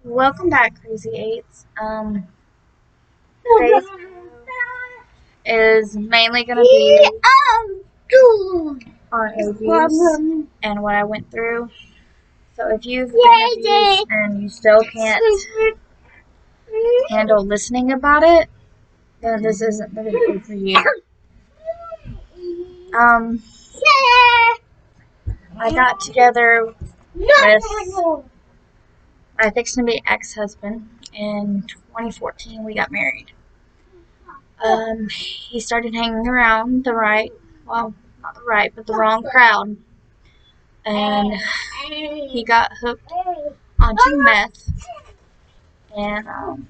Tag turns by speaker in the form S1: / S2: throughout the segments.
S1: Welcome back, Crazy Eights. Today's video is mainly going to be on abuse and what I went through. So if you've been abused and you still can't handle listening about it, then this isn't the video for you. I got together with my fixing-to-be ex-husband in 2014. We got married. He started hanging around the wrong crowd, and he got hooked onto meth, and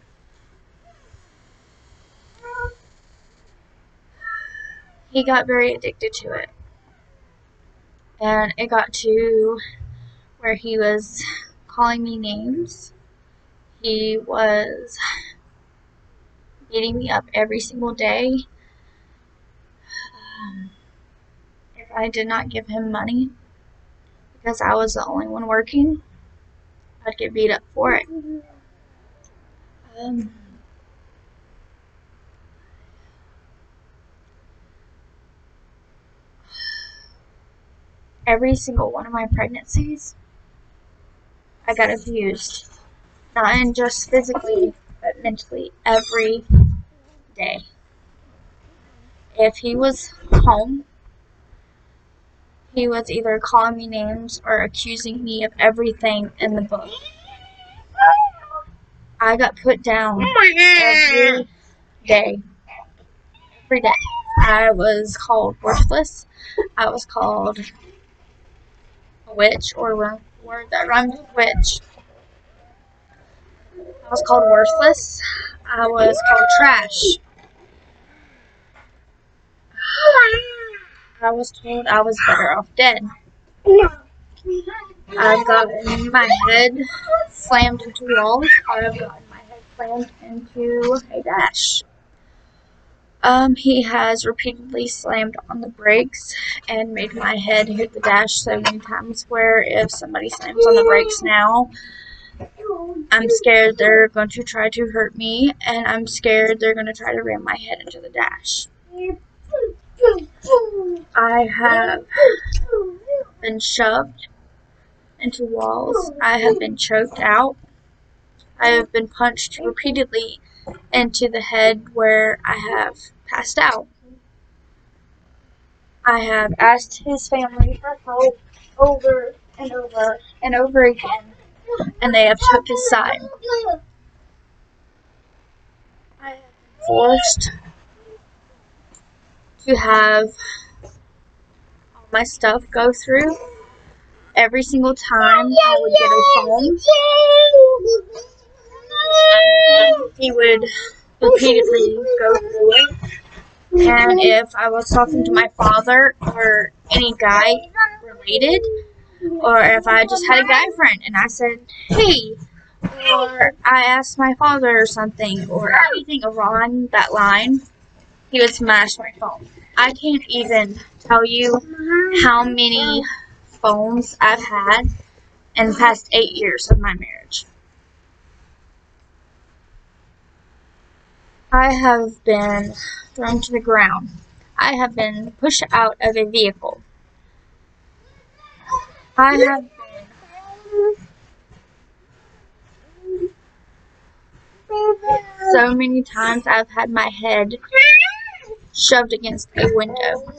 S1: he got very addicted to it, and it got to where he was calling me names. He was beating me up every single day. If I did not give him money, because I was the only one working, I'd get beat up for it. Every single one of my pregnancies, I got abused. Not just physically, but mentally, every day. If he was home, he was either calling me names or accusing me of everything in the book. I got put down every day. Every day. I was called worthless. I was called a witch, or a word that rhymes with witch. I was called worthless. I was called trash. I was told I was better off dead. I've gotten my head slammed into walls. I've gotten my head slammed into a dash. He has repeatedly slammed on the brakes and made my head hit the dash so many times where if somebody slams on the brakes now, I'm scared they're going to try to hurt me, and I'm scared they're going to try to ram my head into the dash. I have been shoved into walls. I have been choked out. I have been punched repeatedly into the head where I have passed out. I have asked his family for help over and over and over again, and they have took his side. I have been forced to have all my stuff go through. Every single time I would get a phone, he would repeatedly go through it. And if I was talking to my father or any guy related, or if I just had a guy friend and I said, hey, or I asked my father or something, or anything along that line, he would smash my phone. I can't even tell you how many phones I've had in the past 8 years of my marriage. I have been thrown to the ground. I have been pushed out of a vehicle. I have been so many times I've had my head shoved against a window.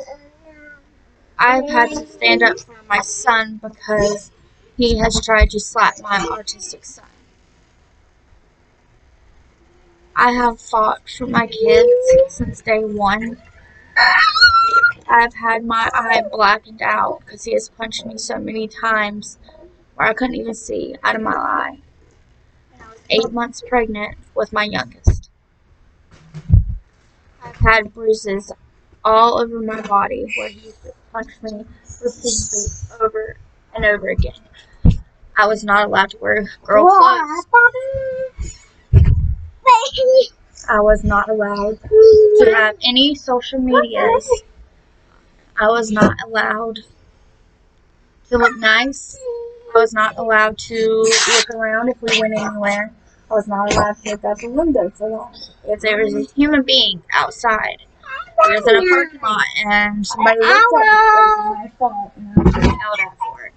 S1: I've had to stand up for my son because he has tried to slap my autistic son. I have fought for my kids since day one. I've had my eye blackened out because he has punched me so many times where I couldn't even see out of my eye. And I was 8 months pregnant with my youngest. I've had bruises all over my body where he punched me repeatedly over and over again. I was not allowed to wear girl clothes. I was not allowed to have any social medias. I was not allowed to look nice. I was not allowed to look around if we went anywhere. I was not allowed to look out the window for long. If there was a human being outside, we was in a parking lot, and somebody looked at me, it was my fault, and I was getting yelled at for it.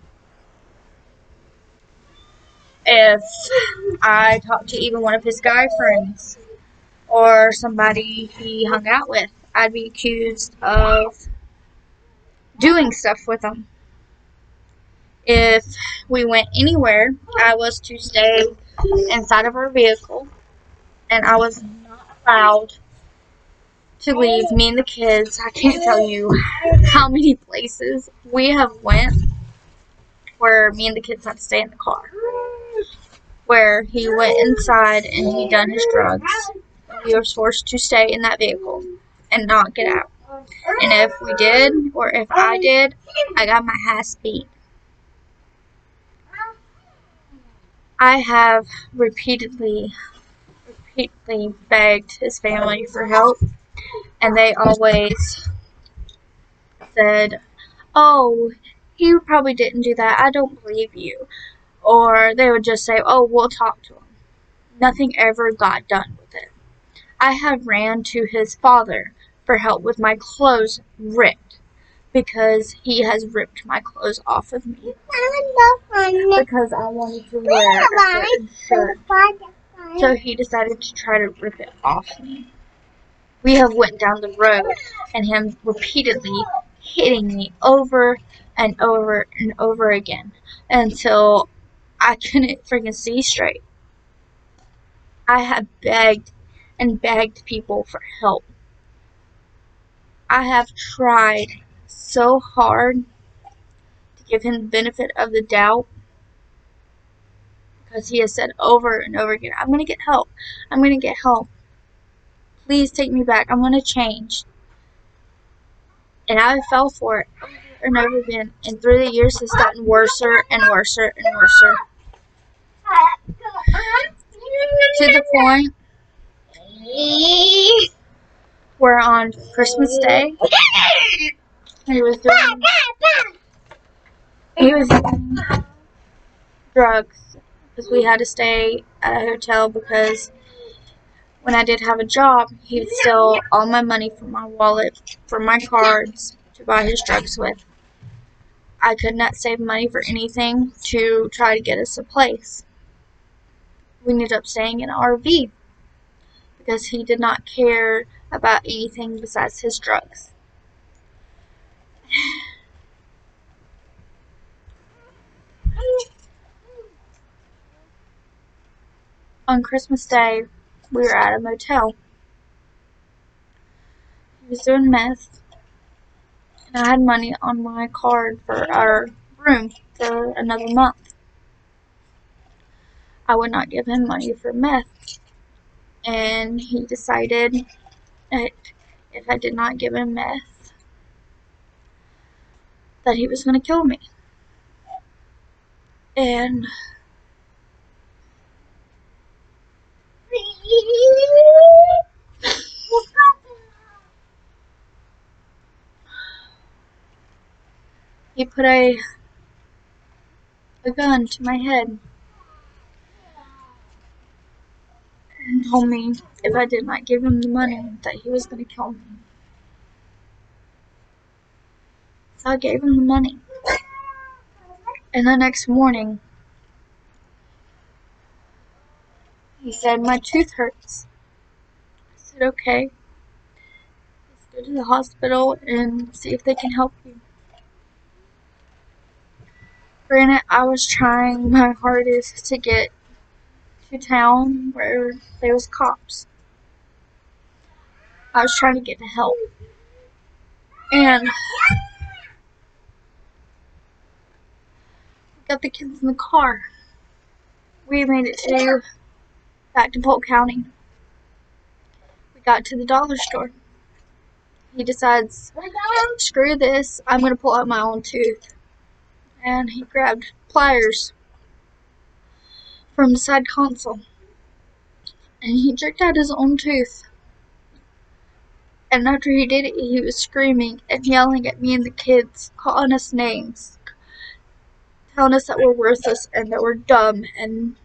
S1: If I talked to even one of his guy friends or somebody he hung out with, I'd be accused of doing stuff with them. If we went anywhere, I was to stay inside of our vehicle, and I was not allowed to leave. Me and the kids, I can't tell you how many places we have went where me and the kids had to stay in the car, where he went inside and he done his drugs. We were forced to stay in that vehicle and not get out. And if we did, or if I did, I got my ass beat. I have repeatedly begged his family for help, and they always said, "Oh, he probably didn't do that. I don't believe you." Or they would just say, "Oh, we'll talk to him." Nothing ever got done with it. I have ran to his father for help with my clothes ripped, because he has ripped my clothes off of me because I wanted to wear a certain shirt. So he decided to try to rip it off me. We have went down the road and him repeatedly hitting me over and over and over again until I couldn't freaking see straight. I have begged and begged people for help. I have tried so hard to give him the benefit of the doubt, because he has said over and over again, "I'm going to get help. I'm going to get help. Please take me back. I'm going to change." And I fell for it over and over again. And through the years, it's gotten worse and worse and worse. To the point where on Christmas Day, he was doing drugs, because we had to stay at a hotel, because when I did have a job, he would steal all my money from my wallet, from my cards, to buy his drugs with. I could not save money for anything to try to get us a place. We ended up staying in an RV, because he did not care about anything besides his drugs. On Christmas Day, we were at a motel. He was doing meth, and I had money on my card for our room for another month. I would not give him money for meth, and he decided that if I did not give him meth, that he was going to kill me. And he put a gun to my head and told me if I did not give him the money, that he was going to kill me. So I gave him the money. And the next morning, he said, "My tooth hurts." I said, "Okay, let's go to the hospital and see if they can help you." Granted, I was trying my hardest to get to town where there was cops. I was trying to get to help. And we got the kids in the car. We made it back to Polk County. We got to the dollar store. He decides, "Screw this, I'm going to pull out my own tooth." And he grabbed pliers from the side console, and he jerked out his own tooth. And after he did it, he was screaming and yelling at me and the kids, calling us names, telling us that we're worthless and that we're dumb and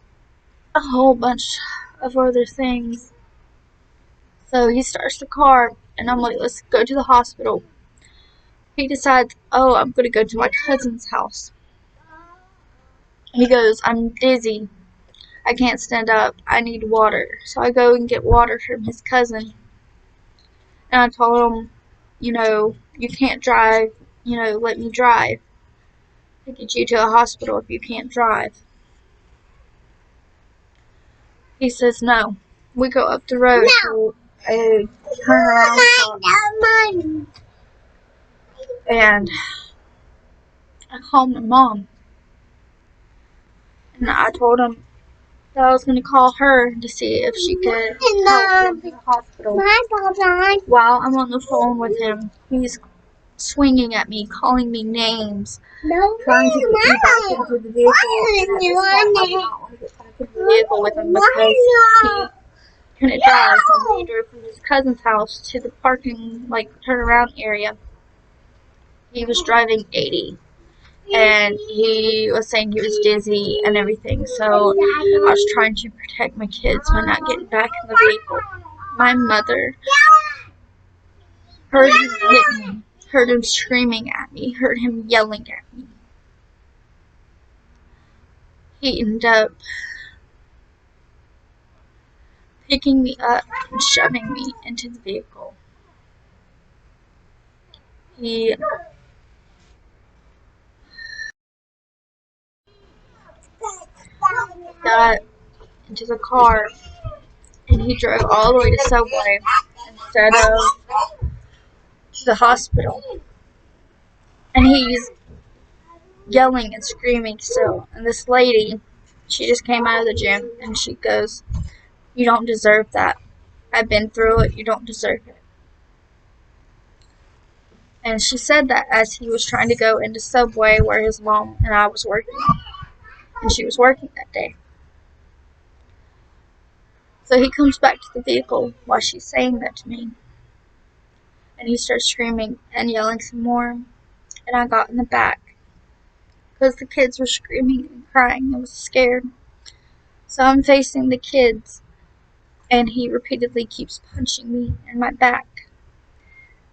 S1: a whole bunch of other things. So he starts the car, and I'm like, let's go to the hospital. He decides, oh, I'm going to go to my cousin's house. He goes, I'm dizzy. I can't stand up. I need water. So I go and get water from his cousin. And I told him, you can't drive. Let me drive to get you to a hospital if you can't drive. He says no. We go up the road to a turnaround shop. And I called my mom. And I told him that I was going to call her to see if she could help him to the hospital. While I'm on the phone with him, he's swinging at me, calling me names, trying to get me back into the vehicle. And at this point, I did not want to get back into the vehicle with him because he couldn't drive. So we drove from his cousin's house to the parking, turnaround area. He was driving 80. And he was saying he was dizzy and everything. So I was trying to protect my kids by not getting back in the vehicle. My mother heard him hit me, heard him screaming at me, heard him yelling at me. He ended up picking me up and shoving me into the vehicle. He got into the car and he drove all the way to Subway instead of the hospital. And he's yelling and screaming still. And this lady, she just came out of the gym and she goes, you don't deserve that. I've been through it. You don't deserve it. And she said that as he was trying to go into Subway where his mom and I was working. And she was working that day. So he comes back to the vehicle while she's saying that to me. And he starts screaming and yelling some more. And I got in the back because the kids were screaming and crying. I was scared. So I'm facing the kids. And he repeatedly keeps punching me in my back.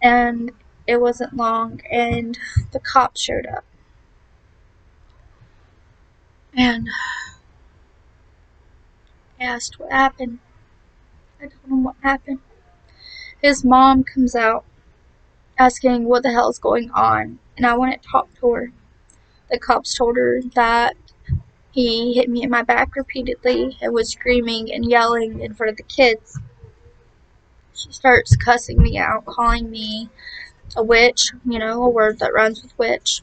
S1: And it wasn't long, and the cops showed up. And asked what happened. I told him what happened. His mom comes out asking what the hell's going on, and I went to talk to her. The cops told her that he hit me in my back repeatedly and was screaming and yelling in front of the kids. She starts cussing me out, calling me a witch, a word that rhymes with witch,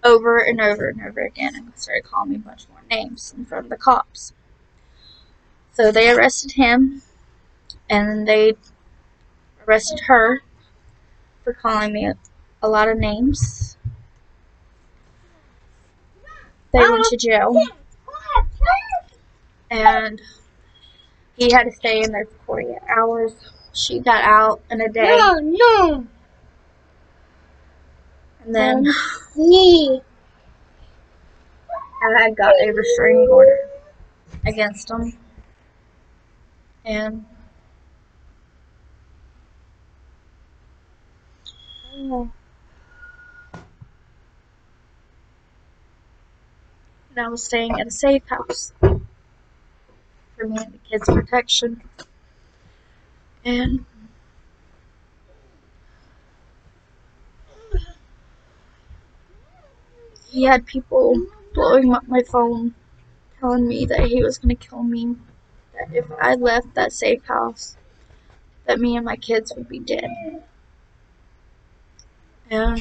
S1: over and over and over again, and started calling me a bunch more names in front of the cops. So they arrested him, and then they arrested her for calling me a lot of names. They went to jail, and he had to stay in there for 48 hours. She got out in a day. No. And then I got a restraining order against him. And I was staying at a safe house for me and the kids' protection. And he had people blowing up my phone, telling me that he was going to kill me, that if I left that safe house, that me and my kids would be dead. And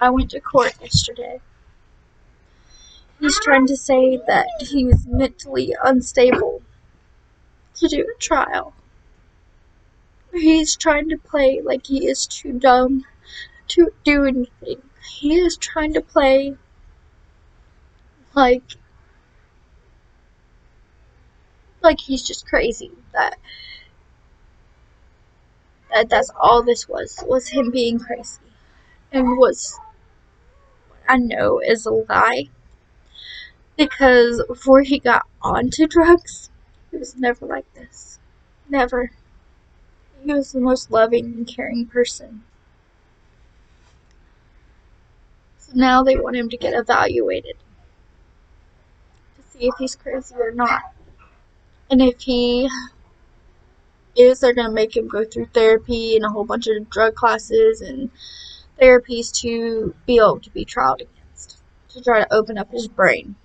S1: I went to court yesterday. He's trying to say that he was mentally unstable to do a trial. He's trying to play like he is too dumb to do anything. He is trying to play like he's just crazy. That's all this was him being crazy. And was I know is a lie, because before he got onto drugs, he was never like this. Never. He was the most loving and caring person. So now they want him to get evaluated to see if he's crazy or not. And if he is, they're going to make him go through therapy and a whole bunch of drug classes and therapies to be able to be trialed against, to try to open up his brain.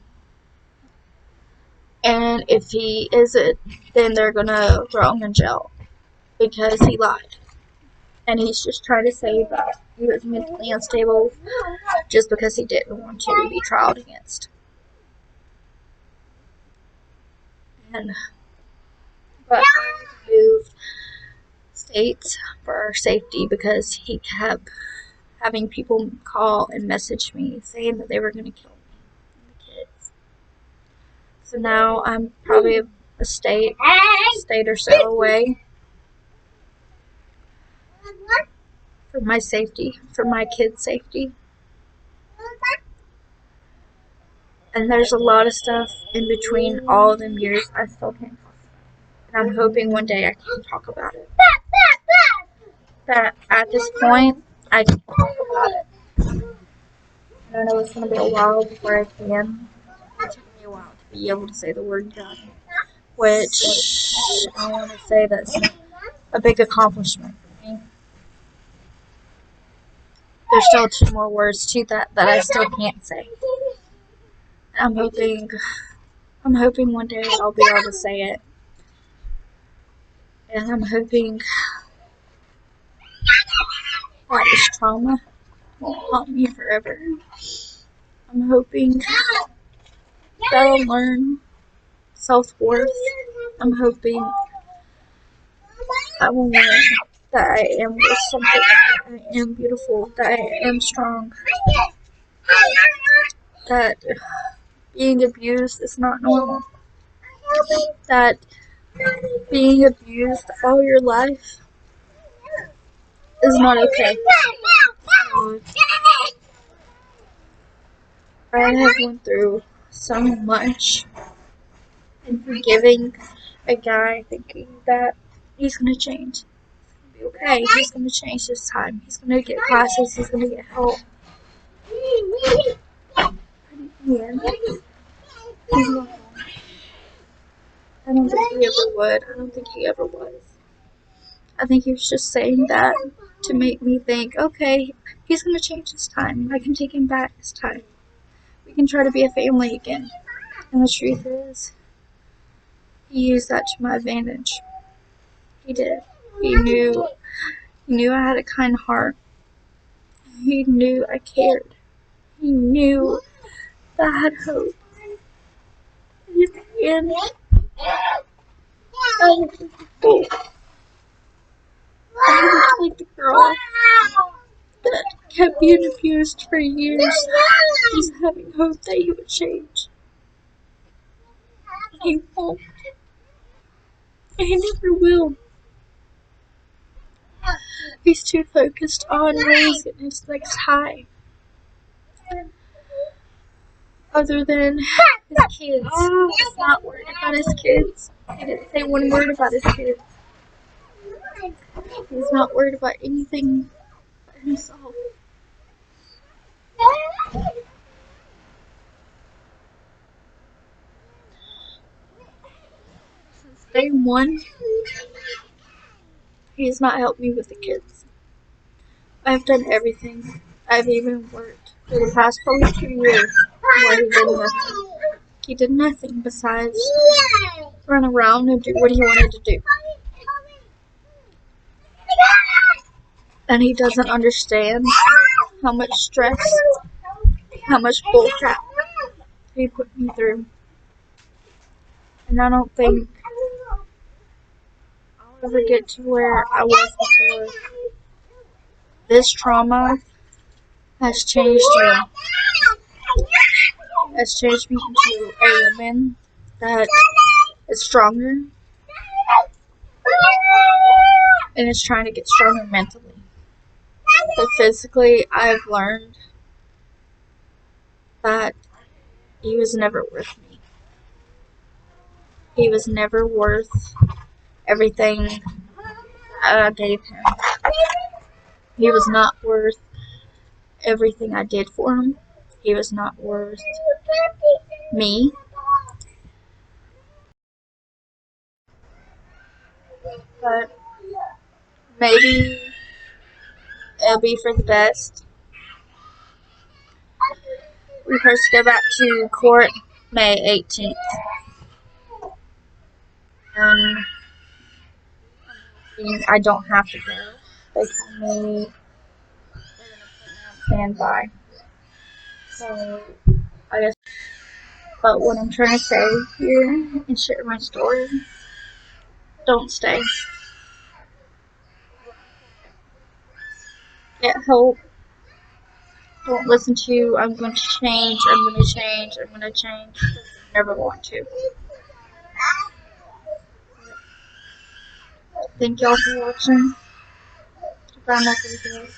S1: And if he isn't, then they're going to throw him in jail because he lied. And he's just trying to say that he was mentally unstable just because he didn't want to be trialed against. But I moved states for our safety because he kept having people call and message me saying that they were going to kill me and the kids. So now I'm probably a state or so away for my safety, for my kids' safety. And there's a lot of stuff in between all of them years I still can't talk about. And I'm hoping one day I can talk about it. That at this point, I can talk about it. And I know it's going to be a while before I can. It took me a while to be able to say the word God, which I want to say that's a big accomplishment for me. There's still 2 more words to that I still can't say. I'm hoping one day I'll be able to say it. And I'm hoping that this trauma won't haunt me forever. I'm hoping that I'll learn self-worth. I'm hoping I will learn that I am worth something, that I am beautiful, that I am strong, that being abused is not normal, that being abused all your life is not okay. I have went through so much, and forgiving a guy thinking that he's going to change. Be okay, he's going to change this time. He's going to get classes, he's going to get help. Yeah. He's not. I don't think he ever would. I don't think he ever was. I think he was just saying that to make me think, okay, he's going to change this time. I can take him back this time. We can try to be a family again. And the truth is, he used that to my advantage. He did. He knew I had a kind heart. He knew I cared. He knew that I had hope. And I was like the girl that kept being abused for years, just having hope that he would change. He won't. He never will. He's too focused on raising his next high. Other than his kids. He's not worried about his kids. He didn't say one word about his kids. He's not worried about anything but himself. Since day one, he's not helped me with the kids. I've done everything. I've even worked for the past probably 2 years where he did nothing. He did nothing besides run around and do what he wanted to do. And he doesn't understand how much stress, how much bullcrap he put me through. And I don't think I'll ever get to where I was before. This trauma has changed me. Has changed me into a woman that is stronger and is trying to get stronger mentally. But physically, I've learned But he was never worth me. He was never worth everything I gave him. He was not worth everything I did for him. He was not worth me. But maybe it'll be for the best. We're supposed to go back to court May 18th. And I don't have to go. They told me they're going to put me on standby. So, I guess. But what I'm trying to say here and share my story, don't stay. Get help. Don't listen to, I'm going to change, I'm going to change, I'm going to change. Never want to. Thank y'all for watching. Bye, my videos.